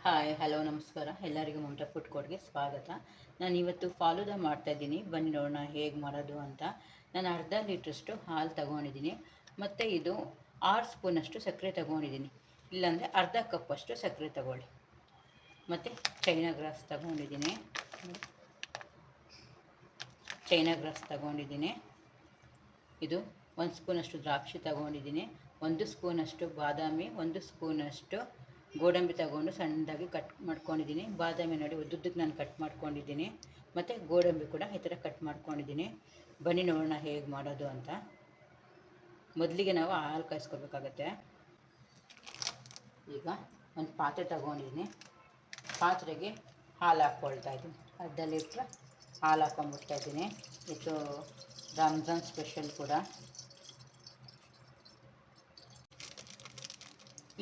Hi hello ನಮಸ್ಕಾರ ಎಲ್ಲರಿಗೂ Mamata food ಕೋರ್ಟ್ಗೆ ಸ್ವಾಗತ. ನಾನು ಇವತ್ತು ಫಾಲೂದಾ ಮಾಡ್ತಾಯಿದ್ದೀನಿ. ಬನ್ನಿ ನೋಡೋಣ ಹೇಗೆ ಮಾಡೋದು ಅಂತ. ನಾನು ಅರ್ಧ ಲೀಟ್ರಷ್ಟು ಹಾಲು ತಗೊಂಡಿದ್ದೀನಿ ಮತ್ತು ಇದು 6 ಸ್ಪೂನಷ್ಟು ಸಕ್ಕರೆ ತಗೊಂಡಿದ್ದೀನಿ. ಇಲ್ಲಾಂದರೆ ಅರ್ಧ ಕಪ್ಪಷ್ಟು ಸಕ್ಕರೆ ತಗೊಳ್ಳಿ. ಮತ್ತು ಚೈನಾ ಗ್ರಾಸ್ ತಗೊಂಡಿದ್ದೀನಿ. ಇದು 1 ಸ್ಪೂನಷ್ಟು ದ್ರಾಕ್ಷಿ ತಗೊಂಡಿದ್ದೀನಿ. 1 ಸ್ಪೂನಷ್ಟು ಬಾದಾಮಿ, 1 ಸ್ಪೂನಷ್ಟು ಗೋಡಂಬಿ ತಗೊಂಡು ಸಣ್ಣದಾಗಿ ಕಟ್ ಮಾಡ್ಕೊಂಡಿದ್ದೀನಿ. ಬಾದಾಮಿ ನೋಡಿ ಉದ್ದುದ್ದಕ್ಕೆ ನಾನು ಕಟ್ ಮಾಡ್ಕೊಂಡಿದ್ದೀನಿ. ಮತ್ತು ಗೋಡಂಬಿ ಕೂಡ ಈ ಥರ ಕಟ್ ಮಾಡ್ಕೊಂಡಿದ್ದೀನಿ. ಬನ್ನಿ ನೋಡೋಣ ಹೇಗೆ ಮಾಡೋದು ಅಂತ. ಮೊದಲಿಗೆ ನಾವು ಹಾಲು ಕಾಯಿಸ್ಕೊಬೇಕಾಗತ್ತೆ. ಈಗ ಒಂದು ಪಾತ್ರೆ ತಗೊಂಡಿದ್ದೀನಿ. ಪಾತ್ರೆಗೆ ಹಾಲು ಹಾಕ್ಕೊಳ್ತಾ ಇದ್ದೀನಿ. ಅರ್ಧ ಲೀಟ್ರ್ ಹಾಲು ಹಾಕ್ಕೊಂಬಿಡ್ತಾ ಇದ್ದೀನಿ. ಇದು ರಂಜಾನ್ ಸ್ಪೆಷಲ್ ಕೂಡ.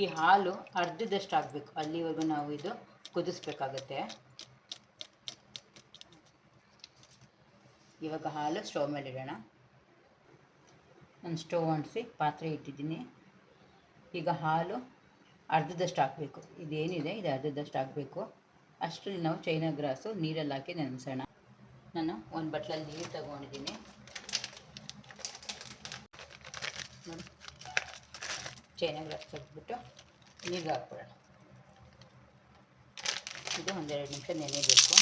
ಈ ಹಾಲು ಅರ್ಧದಷ್ಟು ಆಗಬೇಕು, ಅಲ್ಲಿವರೆಗೂ ನಾವು ಇದು ಕುದಿಸ್ಬೇಕಾಗತ್ತೆ. ಇವಾಗ ಹಾಲು ಸ್ಟವ್ ಮೇಲೆ ಇಡೋಣ. ನಾನು ಸ್ಟವ್ ಅಂಟಿಸಿ ಪಾತ್ರೆ ಇಟ್ಟಿದ್ದೀನಿ. ಈಗ ಹಾಲು ಅರ್ಧದಷ್ಟು ಹಾಕಬೇಕು. ಇದೇನಿದೆ ಇದು ಅರ್ಧದಷ್ಟು ಆಗಬೇಕು. ಅಷ್ಟರಲ್ಲಿ ನಾವು ಚೈನಾ ಗ್ರಾಸು ನೀರಲ್ಲಿ ಹಾಕಿ ನೆನೆಸೋಣ. ನಾನು ಒಂದು ಬಟ್ಲಲ್ಲಿ ನೀರು ತಗೊಂಡಿದ್ದೀನಿ. ನೋಡಿ, ಚೈನಾ ಗ್ರಾಸ್ ತೆಗೆದ್ಬಿಟ್ಟು ನೀರಿಗೆ ಹಾಕ್ಬಿಡೋಣ. ಇದು 1-2 ನಿಮಿಷ ನೆನೆಯಬೇಕು.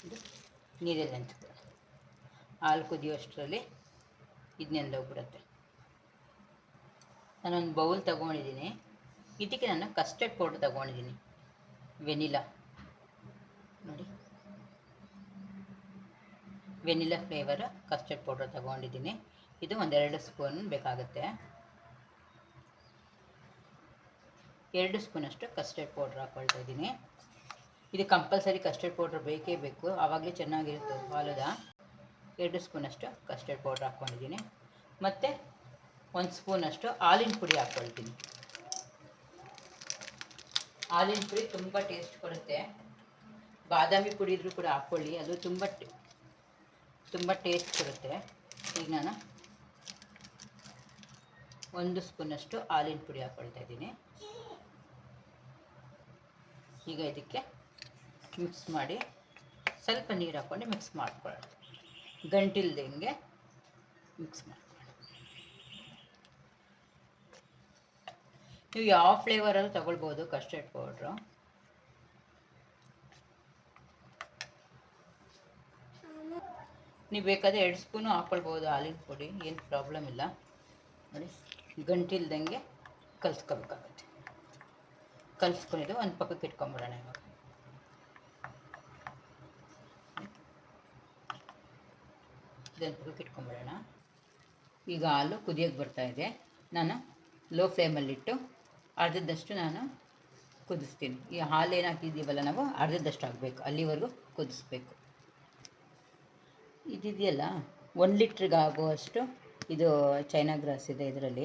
ಇದು ನೀರಲ್ಲಿ ನೆನೆಸ್ಬಿಡೋಣ. ಹಾಲು ಕುದಿಯೋಷ್ಟರಲ್ಲಿ ಇದು ನೆಂದೋಗ್ಬಿಡುತ್ತೆ. ನಾನೊಂದು ಬೌಲ್ ತಗೊಂಡಿದ್ದೀನಿ. ಇದಕ್ಕೆ ನಾನು ಕಸ್ಟರ್ಡ್ ಪೌಡ್ರ್ ತಗೊಂಡಿದ್ದೀನಿ, ವೆನಿಲಾ. ನೋಡಿ, ವೆನಿಲಾ ಫ್ಲೇವರ್ ಕಸ್ಟರ್ಡ್ ಪೌಡರ್ ತಗೊಂಡಿದ್ದೀನಿ. ಇದು 1-2 ಸ್ಪೂನ್ ಬೇಕಾಗುತ್ತೆ. 2 ಸ್ಪೂನಷ್ಟು ಕಸ್ಟರ್ಡ್ ಪೌಡ್ರ್ ಹಾಕ್ಕೊಳ್ತಾ ಇದ್ದೀನಿ. ಇದು ಕಂಪಲ್ಸರಿ ಕಸ್ಟರ್ಡ್ ಪೌಡ್ರ್ ಬೇಕೇ ಬೇಕು, ಆವಾಗಲೇ ಚೆನ್ನಾಗಿರುತ್ತೆ ಫಾಲೂದಾ. 2 ಸ್ಪೂನಷ್ಟು ಕಸ್ಟರ್ಡ್ ಪೌಡ್ರ್ ಹಾಕ್ಕೊಂಡಿದ್ದೀನಿ. ಮತ್ತು 1 ಸ್ಪೂನಷ್ಟು ಹಾಲಿನ ಪುಡಿ ಹಾಕ್ಕೊಳ್ತೀನಿ. ಹಾಲಿನ ಪುಡಿ ತುಂಬ ಟೇಸ್ಟ್ ಕೊಡುತ್ತೆ. ಬಾದಾಮಿ ಪುಡಿ ಇದ್ರೂ ಕೂಡ ಹಾಕ್ಕೊಳ್ಳಿ, ಅದು ತುಂಬ ಟೇಸ್ಟ್ ಕೊಡುತ್ತೆ. ಈಗ ನಾನು 1 ಸ್ಪೂನಷ್ಟು ಹಾಲಿನ ಪುಡಿ ಹಾಕ್ಕೊಳ್ತಾ ಇದ್ದೀನಿ. ಈಗ ಇದಕ್ಕೆ ಮಿಕ್ಸ್ ಮಾಡಿ ಸ್ವಲ್ಪ ನೀರು ಹಾಕ್ಕೊಂಡು ಮಿಕ್ಸ್ ಮಾಡ್ಕೊಳ್ಳೋಣ. ಗಂಟಿಲ್ದಂಗೆ ಮಿಕ್ಸ್ ಮಾಡ್ಕೊಳ್ಳೋಣ. ನೀವು ಯಾವ ಫ್ಲೇವರಲ್ಲಿ ತಗೊಳ್ಬೋದು ಕಸ್ಟರ್ಡ್ ಪೌಡ್ರು. ನೀವು ಬೇಕಾದರೆ 2 ಸ್ಪೂನು ಹಾಕ್ಕೊಳ್ಬೋದು ಹಾಲಿನ ಪುಡಿ, ಏನು ಪ್ರಾಬ್ಲಮ್ ಇಲ್ಲ. ನೋಡಿ, ಗಂಟಿಲ್ದಂಗೆ ಕಲಿಸ್ಕೋಬೇಕಾಗತ್ತೆ. ಕಲಿಸ್ಕೊಂಡಿದ್ದು ಒಂದು ಪಕ್ಕಕ್ಕೆ ಇಟ್ಕೊಂಬಿಡೋಣ. ಇವಾಗ ಇದೊಂದು ಪಕ್ಕಕ್ಕೆ ಇಟ್ಕೊಂಬಿಡೋಣ. ಈಗ ಹಾಲು ಕುದಿಯೋಕ್ಕೆ ಬರ್ತಾಯಿದೆ. ನಾನು ಲೋ ಫ್ಲೇಮಲ್ಲಿಟ್ಟು ಅರ್ಧದಷ್ಟು ನಾನು ಕುದಿಸ್ತೀನಿ. ಈ ಹಾಲು ಏನು ಹಾಕಿದ್ದೀವಲ್ಲ ನಾವು ಅರ್ಧದಷ್ಟು ಆಗಬೇಕು, ಅಲ್ಲಿವರೆಗೂ ಕುದಿಸ್ಬೇಕು. ಇದಿದೆಯಲ್ಲ 1 ಲೀಟ್ರಿಗೆ ಆಗುವಷ್ಟು ಇದು ಚೈನಾ ಗ್ರಾಸ್ ಇದೆ ಇದರಲ್ಲಿ.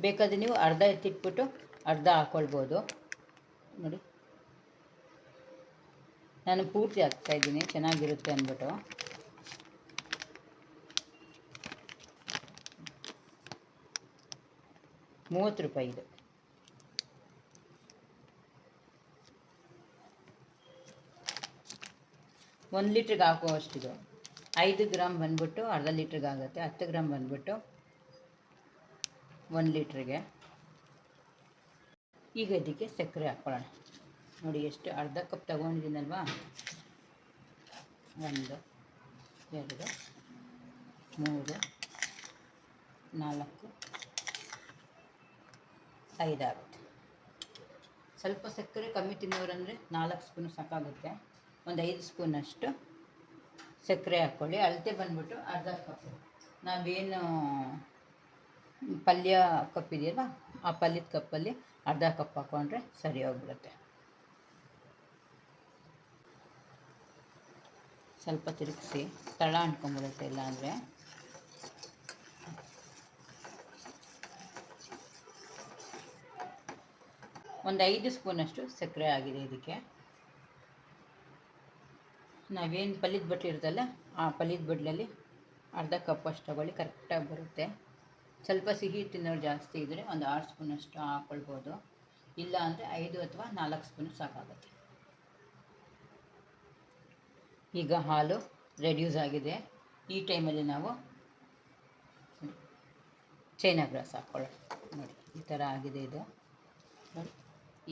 ಬೇಕಾದರೆ ನೀವು ಅರ್ಧ ಎತ್ತಿಟ್ಬಿಟ್ಟು ಅರ್ಧ ಹಾಕ್ಕೊಳ್ಬೋದು. ನೋಡಿ, ನಾನು ಪೂರ್ತಿ ಹಾಕ್ತಾಯಿದ್ದೀನಿ ಚೆನ್ನಾಗಿರುತ್ತೆ ಅಂದ್ಬಿಟ್ಟು. ₹30 ಇದು. ಒಂದು ಲೀಟ್ರಿಗೆ ಹಾಕುವಷ್ಟಿದು. 5 ಗ್ರಾಮ್ ಬಂದ್ಬಿಟ್ಟು ಅರ್ಧ ಲೀಟ್ರಿಗೆ ಆಗುತ್ತೆ. 10 ಗ್ರಾಮ್ ಬಂದ್ಬಿಟ್ಟು 1 ಲೀಟ್ರಿಗೆ. ಈಗ ಇದಕ್ಕೆ ಸಕ್ಕರೆ ಹಾಕ್ಕೊಳ್ಳೋಣ. ನೋಡಿ, ಎಷ್ಟು ಅರ್ಧ ಕಪ್ ತಗೊಂಡಿದ್ದೀನಲ್ವಾ. 1 2 3 4 5 ಆಗುತ್ತೆ. ಸ್ವಲ್ಪ ಸಕ್ಕರೆ ಕಮ್ಮಿ ತಿನ್ನೋರಂದರೆ 4 ಸ್ಪೂನು ಸಾಕಾಗುತ್ತೆ. ಒಂದು 5 ಸ್ಪೂನಷ್ಟು ಸಕ್ಕರೆ ಹಾಕ್ಕೊಳ್ಳಿ. ಅಳತೆ ಬಂದ್ಬಿಟ್ಟು ಅರ್ಧ ಕಪ್ಪು. ನಾವೇನು ಪಲ್ಯ ಕಪ್ ಇದೆಯಲ್ಲ, ಆ ಪಲ್ಯದ ಕಪ್ಪಲ್ಲಿ ಅರ್ಧ ಕಪ್ ಹಾಕ್ಕೊಂಡ್ರೆ ಸರಿ ಹೋಗ್ಬಿಡುತ್ತೆ. ಸ್ವಲ್ಪ ತಿರುಗಿಸಿ, ತಳ ಅಂಟ್ಕೊಂಡ್ಬಿಡುತ್ತೆ ಇಲ್ಲ ಅಂದರೆ. ಒಂದು 5 ಸ್ಪೂನಷ್ಟು ಸಕ್ಕರೆ ಆಗಿದೆ ಇದಕ್ಕೆ. ನಾವೇನು ಪಲ್ಯದ ಬಟ್ಲು ಇರುತ್ತಲ್ಲ, ಆ ಪಲ್ಯದ ಬಟ್ಲಲ್ಲಿ ಅರ್ಧ ಕಪ್ಪಷ್ಟು ತಗೊಳ್ಳಿ, ಕರೆಕ್ಟಾಗಿ ಬರುತ್ತೆ. ಸ್ವಲ್ಪ ಸಿಹಿ ತಿನ್ನೋರು ಜಾಸ್ತಿ ಇದ್ದರೆ ಒಂದು 6 ಸ್ಪೂನಷ್ಟು ಹಾಕ್ಕೊಳ್ಬೋದು, ಇಲ್ಲ ಅಂದರೆ 5 ಅಥವಾ 4 ಸ್ಪೂನ್ ಸಾಕಾಗುತ್ತೆ. ಈಗ ಹಾಲು ರೆಡ್ಯೂಸ್ ಆಗಿದೆ. ಈ ಟೈಮಲ್ಲಿ ನಾವು ಚೈನಾ ಗ್ರಾಸ್ ಹಾಕ್ಕೊಳ್ಳೋಣ. ನೋಡಿ ಈ ಥರ ಆಗಿದೆ ಇದು, ನೋಡಿ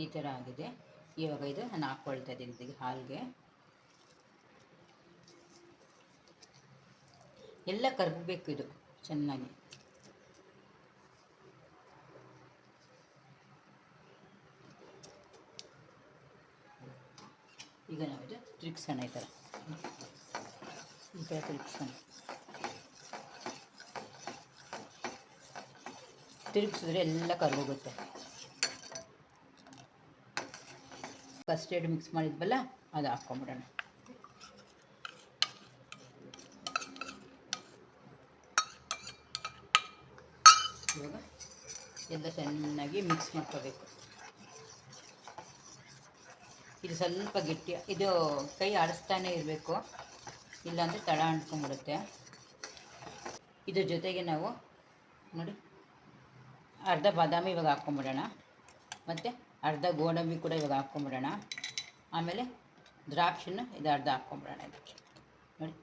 ಈ ಥರ ಆಗಿದೆ. ಇವಾಗ ಇದು ನಾನು ಹಾಕ್ಕೊಳ್ತಾ ಇದ್ದೀನಿ ಹಾಲಿಗೆ. ಎಲ್ಲ ಕರಗಬೇಕು ಇದು ಚೆನ್ನಾಗಿ. ಈಗ ನಾವು ಇದು ತಿರುಗಿಸೋಣ, ಈ ಥರ ತಿರುಗಿಸೋಣ. ತಿರುಗಿಸಿದ್ರೆ ಎಲ್ಲ ಕರಗೋಗುತ್ತೆ. ಕಸ್ಟರ್ಡ್ ಮಿಕ್ಸ್ ಮಾಡಿದ್ವಲ್ಲ ಅದು ಹಾಕ್ಕೊಂಬಿಡೋಣ. ಇವಾಗ ಎಲ್ಲ ಚೆನ್ನಾಗಿ ಮಿಕ್ಸ್ ಮಾಡ್ಕೋಬೇಕು. ಇದು ಸ್ವಲ್ಪ ಗಟ್ಟಿ, ಇದು ಕೈ ಆಡಿಸ್ತಾನೆ ಇರಬೇಕು, ಇಲ್ಲಾಂದರೆ ತಳ ಅಂಟ್ಕೊಂಡ್ಬಿಡುತ್ತೆ. ಇದ್ರ ಜೊತೆಗೆ ನಾವು ನೋಡಿ ಅರ್ಧ ಬಾದಾಮಿ ಇವಾಗ ಹಾಕ್ಕೊಂಬಿಡೋಣ, ಮತ್ತು ಅರ್ಧ ಗೋಡಂಬಿ ಕೂಡ ಇವಾಗ ಹಾಕ್ಕೊಂಬಿಡೋಣ. ಆಮೇಲೆ ದ್ರಾಕ್ಷಿನ ಇದು ಅರ್ಧ ಹಾಕ್ಕೊಂಬಿಡೋಣ. ಇದಕ್ಕೆ ನೋಡಿ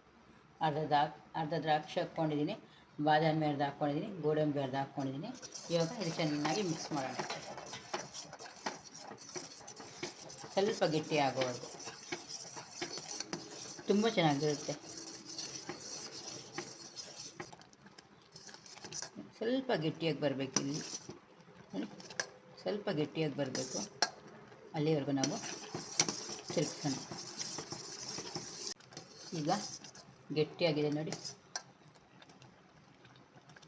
ಅರ್ಧ ದ್ರಾಕ್ಷಿ ಹಾಕ್ಕೊಂಡಿದ್ದೀನಿ, ಬಾದಾಮಿ ಅರ್ಧ ಹಾಕ್ಕೊಂಡಿದ್ದೀನಿ, ಗೋಡಂಬಿ ಅರ್ಧ ಹಾಕ್ಕೊಂಡಿದ್ದೀನಿ. ಇವಾಗ ಇದು ಚೆನ್ನಾಗಿ ಮಿಕ್ಸ್ ಮಾಡೋಣ. ಸ್ವಲ್ಪ ಗಟ್ಟಿ ಆಗೋವರೆಗೂ ತುಂಬ ಚೆನ್ನಾಗಿರುತ್ತೆ. ಸ್ವಲ್ಪ ಗಟ್ಟಿಯಾಗಿ ಬರಬೇಕು, ಇಲ್ಲಿ ಸ್ವಲ್ಪ ಗಟ್ಟಿಯಾಗಿ ಬರಬೇಕು, ಅಲ್ಲಿವರೆಗೂ ನಾವು ತಿರುಗಿಸೋಣ. ಈಗ ಗಟ್ಟಿಯಾಗಿದೆ ನೋಡಿ,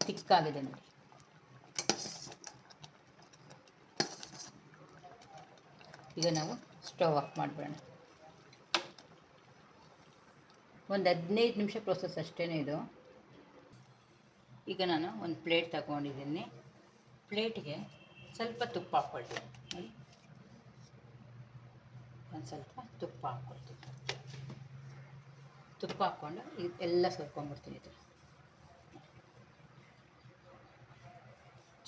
ತಿಕ್ಕಾಗಿದೆ ನೋಡಿ. ಈಗ ನಾವು ಸ್ಟವ್ ಆಫ್ ಮಾಡಿಬಿಡೋಣ. ಒಂದು 15 ನಿಮಿಷ ಪ್ರೋಸೆಸ್ ಅಷ್ಟೇ ಇದು. ಈಗ ನಾನು ಒಂದು ಪ್ಲೇಟ್ ತಗೊಂಡಿದ್ದೀನಿ. ಪ್ಲೇಟಿಗೆ ಸ್ವಲ್ಪ ತುಪ್ಪ ಹಾಕ್ಕೊಳ್ತೀನಿ. ನೋಡಿ ಒಂದು ಸ್ವಲ್ಪ ತುಪ್ಪ ಹಾಕ್ಕೊಳ್ತೀನಿ. ತುಪ್ಪ ಹಾಕ್ಕೊಂಡು ಎಲ್ಲ ಸೋರ್ಕೊಂಡ್ಬಿಡ್ತೀನಿ. ಈ ಥರ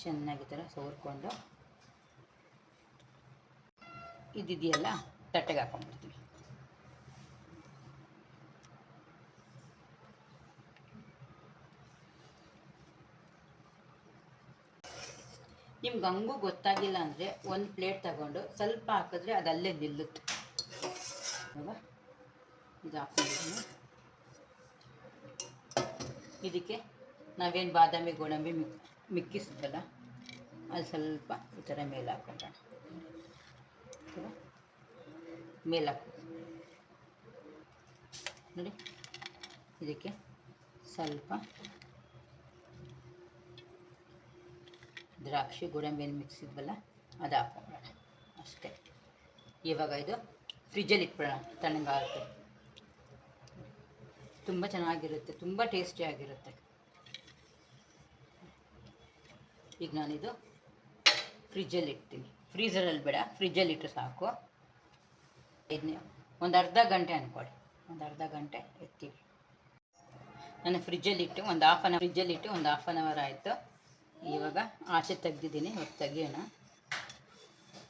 ಚೆನ್ನಾಗಿ ಈ ಥರ ಸೋರ್ಕೊಂಡು ಇದಿದೆಯಲ್ಲ ತಟ್ಟೆಗೆ ಹಾಕ್ಕೊಂಡ್ಬಿಡ್ತೀನಿ. ನಿಮ್ಗೆ ಹಂಗೂ ಗೊತ್ತಾಗಿಲ್ಲ ಅಂದರೆ ಒಂದು ಪ್ಲೇಟ್ ತಗೊಂಡು ಸ್ವಲ್ಪ ಹಾಕಿದ್ರೆ ಅದು ಅಲ್ಲೇ ನಿಲ್ಲುತ್ತೆ. ಇದು ಹಾಕ್ಕೊಂಡಿದ್ದೀನಿ. ಇದಕ್ಕೆ ನಾವೇನು ಬಾದಾಮಿ ಗೋಡಂಬಿ ಮಿಕ್ಕಿಸಿದ್ವಲ್ಲ ಅದು ಸ್ವಲ್ಪ ಈ ಥರ ಮೇಲೆ ಹಾಕ್ಕೊಂಡೋಣ. ಮೇಲೆ ಹಾಕಿ ನೋಡಿ, ಇದಕ್ಕೆ ಸ್ವಲ್ಪ ದ್ರಾಕ್ಷಿ ಗೋಡಂಬಿಯನ್ನು ಮಿಕ್ಸಿದ್ವಲ್ಲ ಅದು ಹಾಕ್ಕೊಂಬಿಡೋಣ ಅಷ್ಟೇ. ಇವಾಗ ಇದು ಫ್ರಿಜ್ಜಲ್ಲಿ ಇಟ್ಬಿಡೋಣ ತಣ್ಣಗಾಗುತ್ತೆ. ತುಂಬ ಚೆನ್ನಾಗಿರುತ್ತೆ, ತುಂಬ ಟೇಸ್ಟಿಯಾಗಿರುತ್ತೆ. ಈಗ ನಾನಿದು ಫ್ರಿಜ್ಜಲ್ಲಿ ಇಡ್ತೀನಿ. ಫ್ರೀಝರಲ್ಲಿ ಬೇಡ, ಫ್ರಿಜ್ಜಲ್ಲಿ ಇಟ್ಟರೆ ಸಾಕು. ಇದನ್ನೇ ಒಂದು ಅರ್ಧ ಗಂಟೆ ಅಂದ್ಕೊಳ್ಳಿ, ಒಂದು ಅರ್ಧ ಗಂಟೆ ಇರ್ತೀವಿ. ನಾನು ಫ್ರಿಜ್ಜಲ್ಲಿಟ್ಟು ಒಂದು ಹಾಫ್ ಆನ್ ಅವರ್ ಆಯಿತು. ಇವಾಗ ಆಚೆ ತೆಗ್ದಿದ್ದೀನಿ. ಇವಾಗ ತೆಗಿಯೋಣ.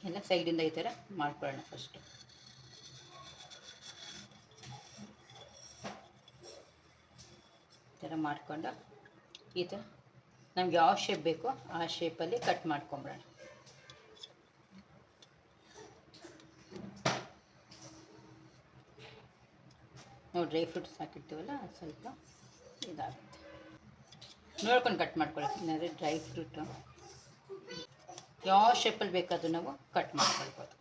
ಎಲ್ಲ ಸೈಡಿಂದ ಈ ಥರ ಮಾಡ್ಕೊಳ್ಳೋಣ. ಫಸ್ಟು ಈ ಥರ ಮಾಡಿಕೊಂಡು ಈ ಥರ ನಮ್ಗೆ ಯಾವ ಶೇಪ್ ಬೇಕೋ ಆ ಶೇಪಲ್ಲಿ ಕಟ್ ಮಾಡ್ಕೊಂಬಿಡೋಣ. ನಾವು ಡ್ರೈ ಫ್ರೂಟ್ಸ್ ಹಾಕಿರ್ತೀವಲ್ಲ ಅದು ಸ್ವಲ್ಪ ಇದಾಗುತ್ತೆ, ನೋಡ್ಕೊಂಡು ಕಟ್ ಮಾಡ್ಕೊಳ್ಳಿ. ಏನಾದರೆ ಡ್ರೈ ಫ್ರೂಟು ಯಾವ ಶೇಪಲ್ಲಿ ಬೇಕಾದರೂ ನಾವು ಕಟ್ ಮಾಡ್ಕೊಳ್ಬೋದು.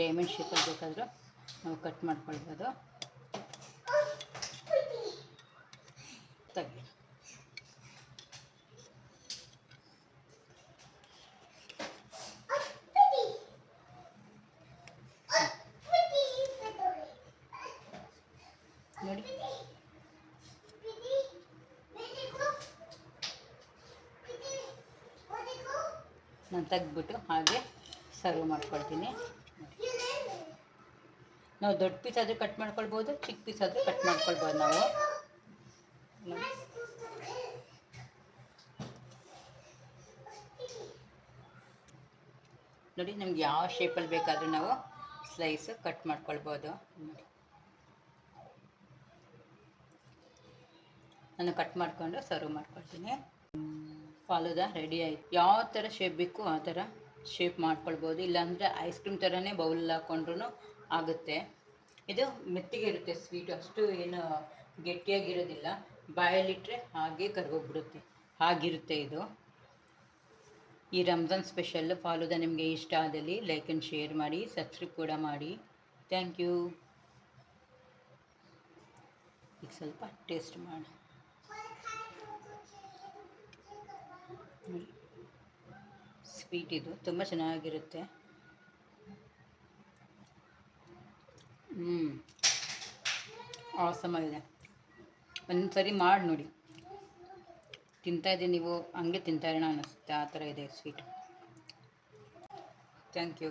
ಡೈಮಂಡ್ ಶೇಪಲ್ಲಿ ಬೇಕಾದರೂ ನಾವು ಕಟ್ ಮಾಡ್ಕೊಳ್ಬೋದು. ತೆಗಿ ನೋಡಿ, ನಾನು ತೆಗ್ದ್ಬಿಟ್ಟು ಹಾಗೆ ಸರ್ವ್ ಮಾಡ್ಕೊಳ್ತೀನಿ. ನಾವು ದೊಡ್ಡ ಪೀಸ್ ಆದರೆ ಕಟ್ ಮಾಡ್ಕೊಳ್ಬೋದು, ಚಿಕ್ಕ ಪೀಸ್ ಆದರೆ ಕಟ್ ಮಾಡ್ಕೊಳ್ಬೋದು ನಾವು. ನೋಡಿ ನಮ್ಗೆ ಯಾವ ಶೇಪಲ್ಲಿ ಬೇಕಾದರೂ ನಾವು ಸ್ಲೈಸ್ ಕಟ್ ಮಾಡ್ಕೊಳ್ಬೋದು. ನಾನು ಕಟ್ ಮಾಡಿಕೊಂಡು ಸರ್ವ್ ಮಾಡ್ಕೊಳ್ತೀನಿ. ಫಾಲೂದ ರೆಡಿ ಆಯಿತು. ಯಾವ ಥರ ಶೇಪ್ ಬೇಕು ಆ ಥರ ಶೇಪ್ ಮಾಡ್ಕೊಳ್ಬೋದು, ಇಲ್ಲಾಂದರೆ ಐಸ್ ಕ್ರೀಮ್ ಥರನೇ ಬೌಲ್ ಹಾಕ್ಕೊಂಡ್ರೂ ಆಗುತ್ತೆ. ಇದು ಮೆತ್ತಿಗೆ ಇರುತ್ತೆ ಸ್ವೀಟು, ಅಷ್ಟು ಏನು ಗಟ್ಟಿಯಾಗಿರೋದಿಲ್ಲ. ಬಾಯಲ್ಲಿಟ್ಟರೆ ಹಾಗೆ ಕರ್ಗೋಗ್ಬಿಡುತ್ತೆ, ಹಾಗಿರುತ್ತೆ ಇದು. ಈ ರಂಜಾನ್ ಸ್ಪೆಷಲ್ ಫಾಲೂದ ನಿಮಗೆ ಇಷ್ಟ ಆದಲ್ಲಿ ಲೈಕ್ ಆ್ಯಂಡ್ ಶೇರ್ ಮಾಡಿ, ಸಬ್ಸ್ಕ್ರೈಬ್ ಕೂಡ ಮಾಡಿ. Thank you. ಈಗ ಸ್ವಲ್ಪ ಟೇಸ್ಟ್ ಮಾಡಿ ಸ್ವೀಟ್, ಇದು ತುಂಬ ಚೆನ್ನಾಗಿರುತ್ತೆ. ಆಸಮ್ ಆಗಿದೆ. ಒಂದು ಸರಿ ಮಾಡಿ ನೋಡಿ. ತಿಂತಾಯಿದ್ದೀನಿ, ನೀವು ಹಂಗೆ ತಿಂತಾ ಇರೋಣ ಅನ್ನಿಸುತ್ತೆ, ಆ ಥರ ಇದೆ ಸ್ವೀಟ್. Thank you.